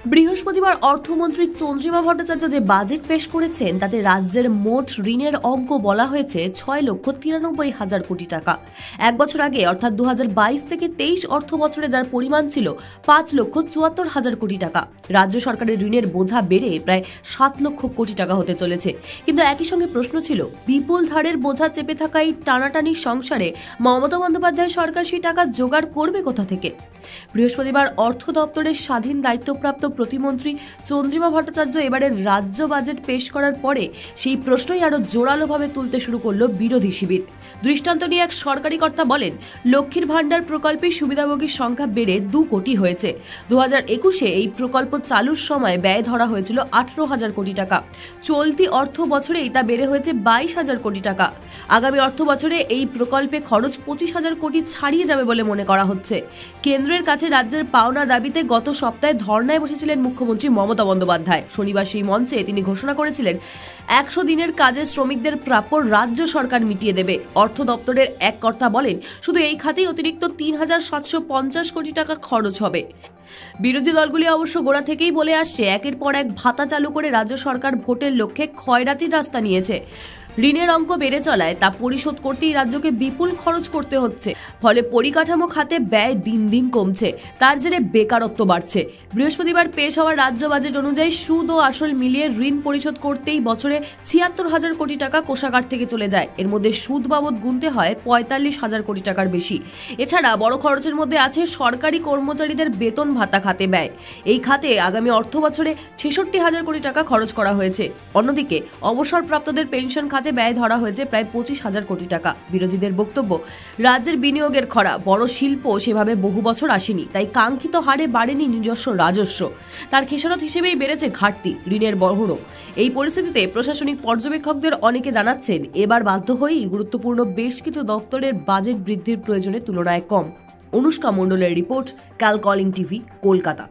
বৃহস্পতিবার অর্থমন্ত্রী চন্দ্রিমা ভট্টাচার্য যে বাজেট পেশ করেছেন তাতে রাজ্যের মোট ঋণের অঙ্ক বলা হয়েছে 6,93,000 কোটি টাকা। এক বছর আগে অর্থাৎ 2022 থেকে 23 অর্থ বছরে যার পরিমাণ ছিল 5,74,000 কোটি টাকা। রাজ্য সরকারের ঋণের বোঝা বেড়ে প্রায় 7 লক্ষ কোটি টাকা হতে চলেছে। কিন্তু একই সঙ্গে প্রশ্ন ছিল, বিপুল ধারের বোঝা চেপে থাকা এই টানাটানির সংসারে মমতা বন্দ্যোপাধ্যায় সরকার সেই টাকা জোগাড় করবে কোথা থেকে? বৃহস্পতিবার অর্থ দপ্তরের স্বাধীন দায়িত্বপ্রাপ্ত প্রতিমন্ত্রী চন্দ্রিমা ভট্টাচার্য এবারের রাজ্য বাজেট পেশ করার পরে সেই প্রশ্নই আরো জোরালোভাবে তুলতে শুরু করলো বিরোধী শিবির। দৃষ্টান্ত নিয়ে এক সরকারি কর্তা বলেন, লক্ষ্মীর ভাণ্ডার প্রকল্পে সুবিধাভোগীর সংখ্যা বেড়ে 2 কোটি হয়েছে। 2021-এ এই প্রকল্প চালুর সময় ব্যয় ধরা হয়েছিল 18,000 কোটি টাকা। চলতি অর্থ বছরেই তা বেড়ে হয়েছে 22,000 কোটি টাকা। আগামী অর্থ বছরে এই প্রকল্পে খরচ 25,000 কোটি ছাড়িয়ে যাবে বলে মনে করা হচ্ছে। কেন্দ্রের কাছে রাজ্যের পাওনা দাবিতে গত সপ্তাহে ধর্নায় বসেছিলেন মুখ্যমন্ত্রী মমতা বন্দ্যোপাধ্যায়। শনিবার সেই মঞ্চে তিনি ঘোষণা করেছিলেন, 100 দিনের কাজে শ্রমিকদের প্রাপ্য রাজ্য সরকার মিটিয়ে দেবে। অর্থ দপ্তরের এক কর্তা বলেন, শুধু এই খাতেই অতিরিক্ত 3,750 কোটি টাকা খরচ হবে। বিরোধী দলগুলি অবশ্য গোড়া থেকেই বলে আসছে, একের পর এক ভাতা চালু করে রাজ্য সরকার ভোটের লক্ষ্যে খয়রাতির রাস্তা নিয়েছে। ঋণের অঙ্ক বেড়ে চলায় তা পরিশোধ করতেই রাজ্যকে বিপুল খরচ করতে হচ্ছে। ফলে পরিকাঠামো খাতে ব্যয় দিন দিন কমছে, তার জেরে বেকারত্ব বাড়ছে। বৃহস্পতিবার পেশ হওয়া রাজ্য বাজেট অনুযায়ী সুদ ও আসল মিলিয়ে ঋণ পরিশোধ করতেই বছরে 76,000 কোটি টাকা কোষাগার থেকে চলে যায়। এর মধ্যে সুদ বাবদ গুনতে হয় 45,000 কোটি টাকার বেশি। এছাড়া বড় খরচের মধ্যে আছে সরকারি কর্মচারীদের বেতন ভাতা খাতে ব্যয়। এই খাতে আগামী অর্থ বছরে 66,000 কোটি টাকা খরচ করা হয়েছে। অন্যদিকে অবসরপ্রাপ্তদের পেনশন খাতে ব্যয় ধরা হয়েছে প্রায় 25,000 কোটি টাকা। বিরোধীদের বক্তব্য, রাজ্যের বিনিয়োগের খরা, বড় শিল্প সেভাবে বহু বছর আসেনি, তাই কাঙ্ক্ষিত হারে বাড়েনি নিজস্ব রাজস্ব। তার খেসারত হিসেবেই বেড়েছে ঘাটতি, ঋণের বহরও। এই পরিস্থিতিতে প্রশাসনিক পর্যবেক্ষকদের অনেকে জানাচ্ছেন, এবার বাধ্য হয়েই গুরুত্বপূর্ণ বেশ কিছু দপ্তরের বাজেট বৃদ্ধির প্রয়োজনের তুলনায় কম। অনুষ্কা মণ্ডলের রিপোর্ট, ক্যালকলিং টিভি, কলকাতা।